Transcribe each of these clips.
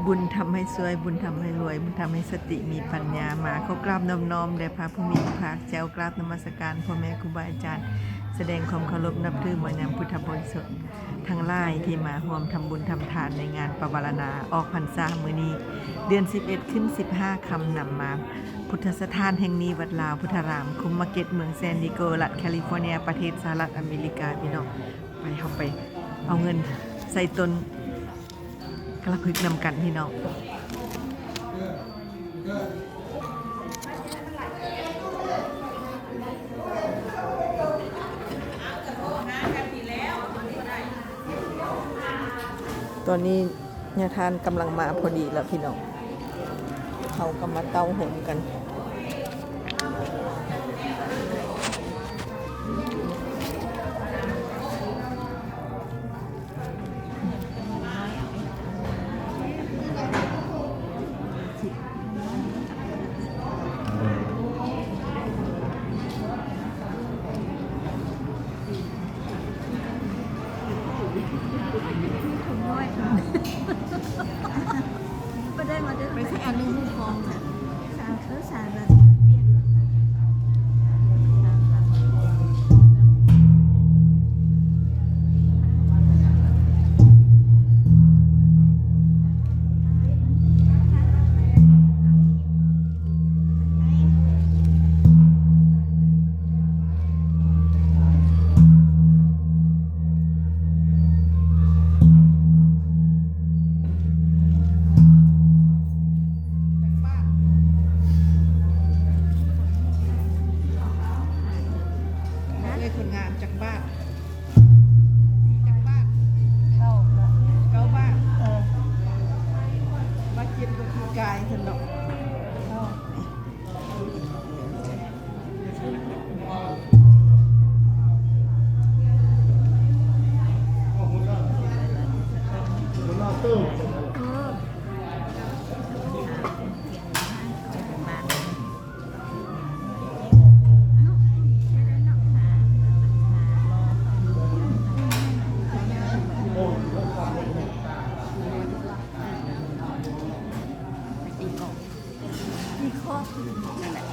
บุญทำให้สวยบุญทำให้รวยบุญทำให้สติมีปัญญามาเขากราบน้อมแด่พระผู้มีพระภาคเจ้ากราบนมัสการพ่อแม่ครูบาอาจารย์แสดงความเคารพนับถือมายามพุทธบริษัททั้งหลายที่มาร่วมทำบุญทำทานในงานปวารณาออกพรรษามื้อนี้เดือน11ขึ้น15ค่ำนำมาพุทธสถานแห่งนี้วัดลาวพุทธารามคุมมาร์เก็ตเมืองแซนดิโกรัฐแคลิฟอร์เนียประเทศสหรัฐอเมริกาพี่น้องไปเอาเงินใส่ตนกระพึกนำกันพี่น้องตอนนี้เนี่ยทานกำลังมาพอดีแล้วพี่น้องเขาก็มาเต้าหงกันไปใช้อันนี้ฟองค่ะสามสามแบบคนงานจากบ้าน9 บาทมาเก็บก็คือกายถนนนั่นแหละ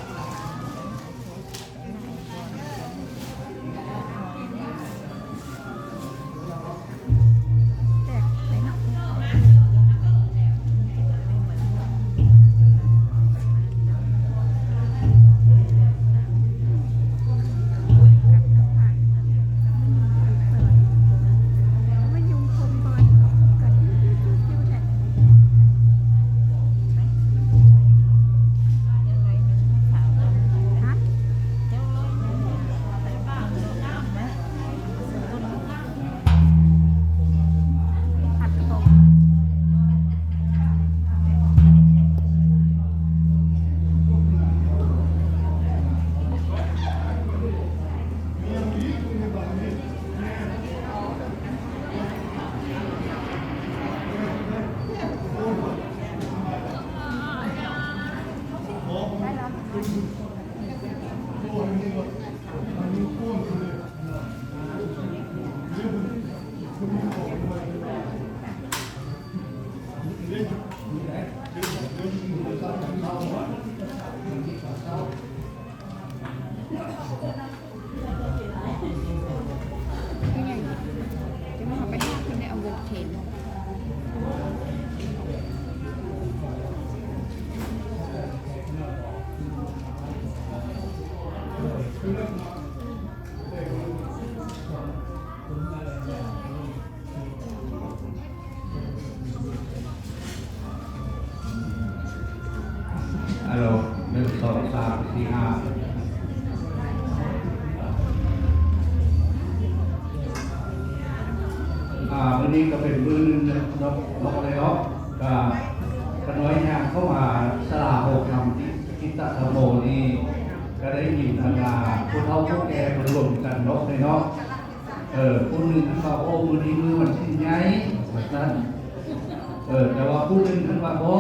ฮัลโหล1 2 3 4 5วันนี้ก็เป็นมื้อนึงนกเลยเนาะก็น้อยงานเข้ามาสลาโหกทำกิตตธรรมโมนี่ก็ได้ยินทางผู้เฒ่าผู้แก่มันรวมกันนกเลยเนาะผู้หนึ่งว่าโอ้มื้อนี้มื้อมันสิ้นไงแบบนั้นแต่ว่าผู้หนึ่งท่านว่าบ่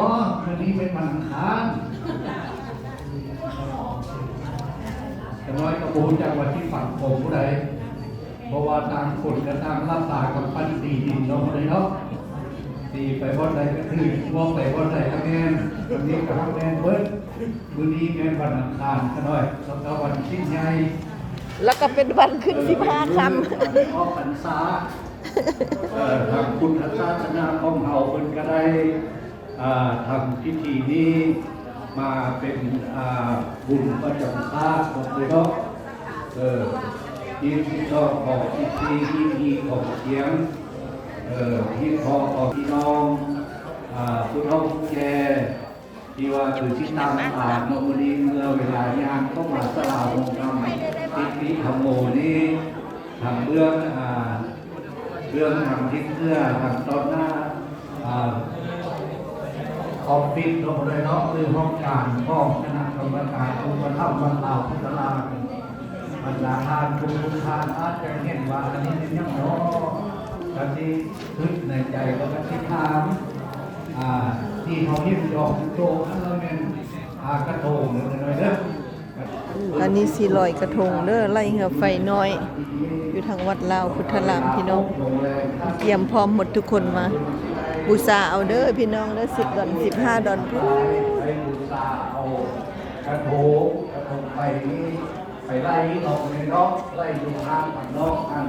มื้อนี้เป็นวันอังคารแต่น้อยก็บ่รู้จักว่าที่ฝั่งของผู้ใดเพราะว่าต่างคนก็ต่างรับตากับปฏิทินเนาะเลยเนาะ ตีไปบอลใดก็คือมองไปบอลใดก็แม่นวันนี้กับแม่นเบิดมื้อนี้แม่นวันอังคารก็น้อยแล้วก็วันสิ้นใหญ่ แล้วก็เป็นวันขึ้น15 ค่ำ ออกพรรษาทางพุทธศาสนาของเฮาเพิ่นก็ได้ทำพิธีนี้มาเป็นบุญประจำชาติของเลยเนาะที่ชอบของพิธีของเสียงที่พอของพี่น้องผู้เฒ่าผู้แก่ที่ว่าคือที่ตามผ่านโนมนีเมื่อเวลายามเข้ามาสลาองค์ธรรมพิธีธรรมโมนี้ทำเรื่องทำทิศเพื่อทำตอนหน้าออฟฟิศลงเลยเนาะคือห้องการห้องคณะกรรมการองค์พระธรรมบรรดาพุทธลาบรรดาทานคุณทานอาจจะเห็นว่าอันนี้เป็นยังเนาะกันที่ทึกในใจแล้วก็ที่ถามที่เขาเห็นดอกโตนั่นเราเป็นกระทงเลยเด้อ อันนี้สิลอยกระทงเด้อไล่เหือไฟน้อย อยู่ทางวัดลาวพุทธารามพี่น้องเตรียมพร้อมหมดทุกคนมาบูชาเอาเด้อพี่น้องเด้อ10 ดอน 15 ดอนพู้ ไปบูชาเอากระทงไปนี่ไปไล่ออกในนอกไล่ดูทางฝั่งนอกอัน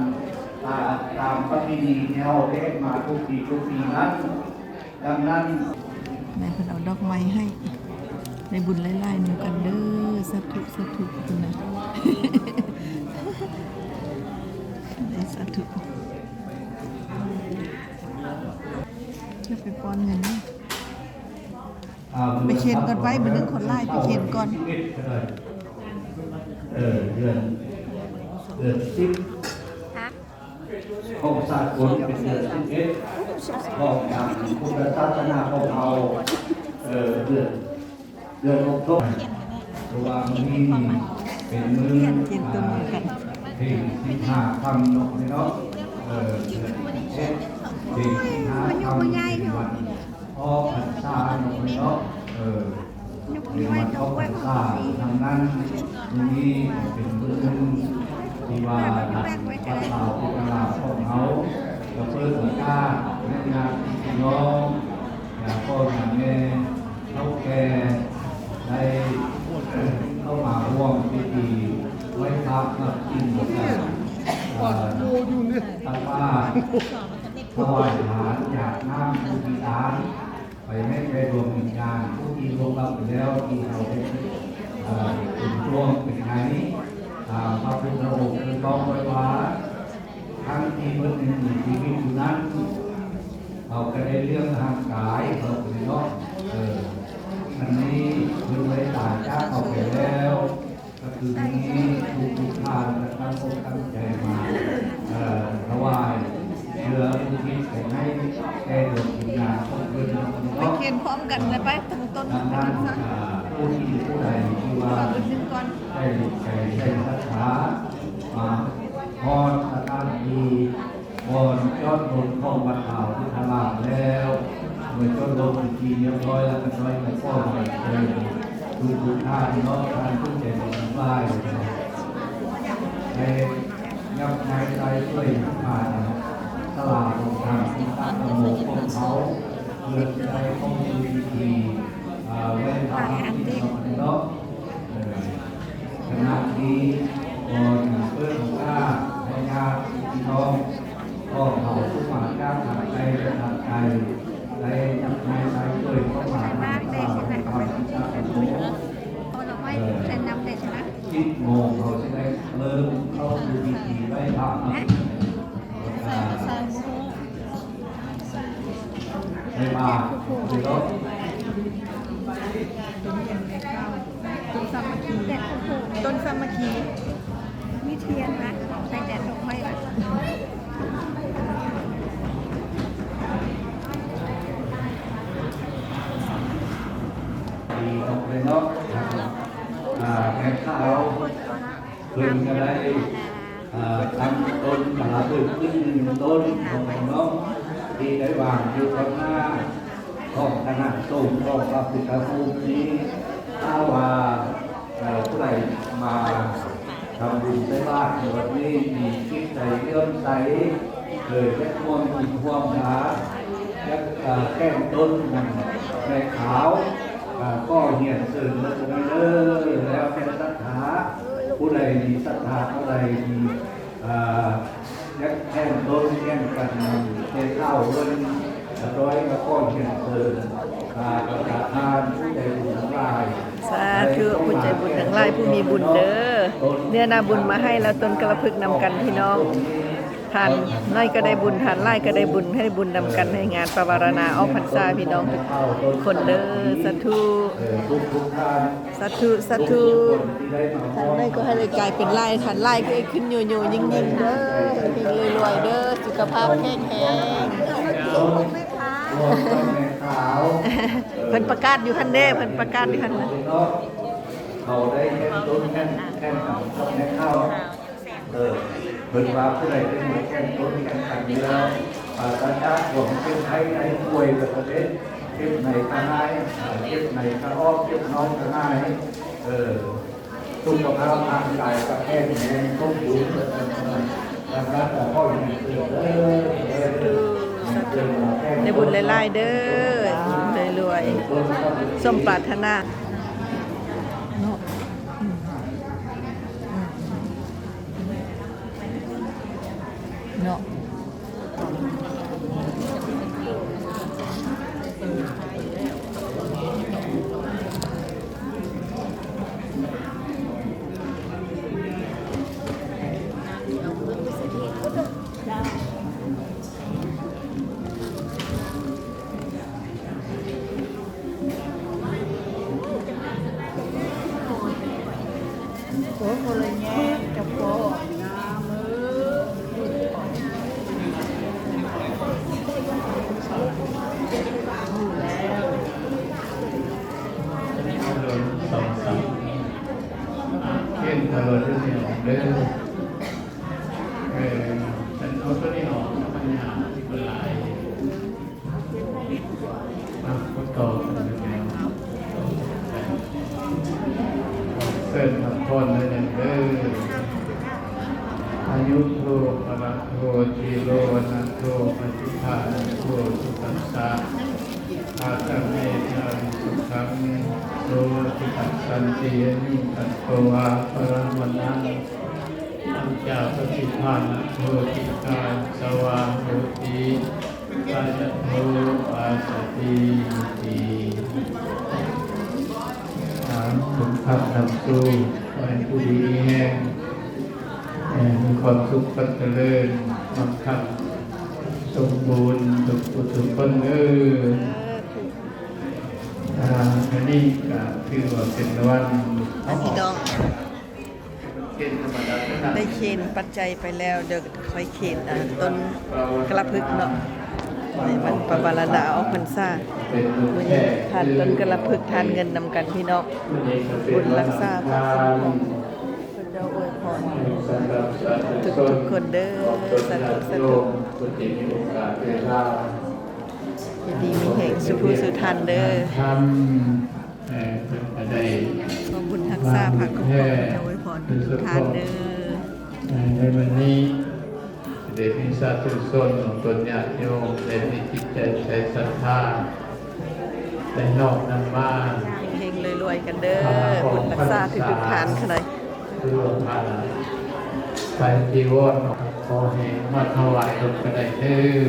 ตามประเพณีที่เราเล่นมาทุกปีนั้นดังนั้น นายเพิ่นเอาดอกไม้ให้ในบุญหลายๆหนูกันเด้อสาธุคุณนะได้สาธุจะไปป้อนเงินนี่ไปเขียนก่อนไว้บ่นึงคนไล่ไปเขียนก่อน เดือน10ของศาสตร์คนเป็นเดือน11ของทางพุทธศาสนาของเราเดือน6ต้นตัววางนี้เป็นมือ เขียนตัวมือกัน เพลง15คำเนาะเนาะเดือน11เพลง15คำวันออกพรรษาเนาะในวันออกพรรษาทางนั้นนี้เป็นมือที่ว่าพระสาวพุทธลาของเขาจะเปิดโอกาสในงานพี่น้องอย่างพ่ออย่างแม่เฒ่าแก่ได้เข้ามาร่วมพิธีไว้พระนับกินหมดกันตั้งว่าถวายอาหารจากน้ำผู้ที่ทานไปให้ไปรวมวิญญาณผู้ที่รวมรับไปแล้วที่เราเป็นช่วงเป็นไงพระพุทธองค์คือต้องไว้ว่าทั้งที่เมื่อหนึ่งชีวิตอยู่นั้นเราก็ได้เรื่องทางกายเราเป็นเนาะอันนี้คือไว้ตายจากเอาไปแล้วก็คือนี้ทุกท่านตั้งอกตั้งใจมาถวายเพื่ออุทิศให้แก่ดวงวิญญาณของเพื่อน ไป เนาะ เขียนพร้อมกันเลยไปตั้งต้น ดังนั้นผู้ที่ผู้ใดที่ว่าได้ศรัทธามาพรสถานที่พรยอดบนของวัดขาวพุทธารามแล้วเมื่อจนลงพิธีเรียบร้อยแล้วก็น้อยก็ป้อนไปเลยทุกท่านเนาะท่านผู้ใจบุญไหว้ในยับในใจช่วยผ่านตลาดของทางที่ตั้งโมของเขาเพื่อจะได้ข้อมูลดีๆไว้ทำที่เราเนาะขณะนี้ก่อนเพื่อนของข้าในญาติพี่น้องก็เขาทุกฝ่ายก้าวทางใจและทางใจได้จับในใจช่วยเข้ามาทำตามความคิดของเขา10 โมงเขาจะได้เริ่มเข้าสู่พิธีไว้พระในบาทหรือรถ ต้นสามัคคี มีเทียนนะใส่แต่ดอกไม้ละ ดีตรงเลยเนาะแม่ข้าวเพิ่งจะได้ทำต้นกระดึกขึ้นต้นของน้องที่ได้วางอยู่ข้างหน้าของคณะสงฆ์ของพระพุทธภูมินี้ถ้าว่าผู้ใดมาทำบุญได้บ้านในวันนี้มีคิดใจเลื่อมใสเกิดและความมีความหาและ แก้มต้นในขาวก็เหียนสื่อมาเด้อแล้วแต่ศรัทธาผู้ใดมีศรัทธาผู้ใดมียักแก้มต้นแก้มกันในข้าวเงินร้อยแล้วก็เหียนสื่อประกาศทานผู้ใดบุญทั้งหลาย สาธุผู้ใจบุญทั้งหลายผู้มีบุญเด้อเนี่ยนาบุญมาให้แล้วตนกระพึกนำกันพี่น้องทานน้อยก็ได้บุญทานไล่ก็ได้บุญให้บุญนำกันให้งานประวารณาออกพรรษาพี่น้องทุกคนเด้อสาธุสาธุสาธุทานไล่ก็ให้เลยกลายเป็นไล่ทานไล่ก็ให้ขึ้นโยโย่ยิ่งๆเด้อให้เลยรวยเด้อสุขภาพแข็งแรงเพิ่นประกาศอยู่คันเด้เพิ่นประกาศอยู่คันนะ เขาได้แค่ต้นแค่กับชอบแค่ข้าวเพิ่นว่าผู้ใดเป็นแค่ต้นแค่ขันนี้แล้วประชาชนเป็นไทยในป่วยกับประเทศเก็บในข้างในเก็บในข้างอ้อมเก็บน้องข้างในสุขภาพร่างกายก็แค่แรงต้องอยู่ดังนั้นก็อย่างนี้ในบุญหลายๆเด้อรวยๆสมปรารถนาเนาะโอ้โหเลยแง่จับโป้เช่นถนนที่ออกเดินฉันเอาตัวนี้ออกปัญหาที่เป็นลายก็โตขึ้นแล้วเส้นทางพ้นเลยเนี่ยเด้ออายุโทปรัตโทจิโรนันโทปฏิภาณโทสุตัสสะอาตเมธาสุขังโลทิตัสสันติยนิตัสโตวาปรมนังอัญจาปฏิภาณโทติกาสวาโหติปัจจโทปัสสติติสุขภาพนำสู่เป็นผู้ดีแห่งมีความสุขความเจริญความคับสมบูรณ์ทุกคนอันนี้ก็คือว่าเป็นวัน พี่น้อง เช่นธรรมดา ได้เคนปัจจัยไปแล้วเดี๋ยวค่อยเคนต้นกระพึกเนาะในวันประวารณาออกพรรษามื้อนี้ทานต้นกระพึกทานเงินนำกันพี่น้องบุญรักษาพระคุ้มครองเจ้าอวยพรทุกคนเด้อสาธุสาธุยินดีมีแห่งสุภูสุทันเด้อทำเป็นได้ ขอบุญรักษาพระคุ้มครองเจ้าอวยพรทุกท่านเด้อในวันนี้ได้มีสาธุชนของตนญาติโยมได้มีจิตใจใช้ศรัทธาได้นอกนำมาเฮงๆรวยๆกันเด้อบุญรักษาทุกท่านขนาดรวมมาไปจีวรขอให้มาถวายลงกระไดเด้อ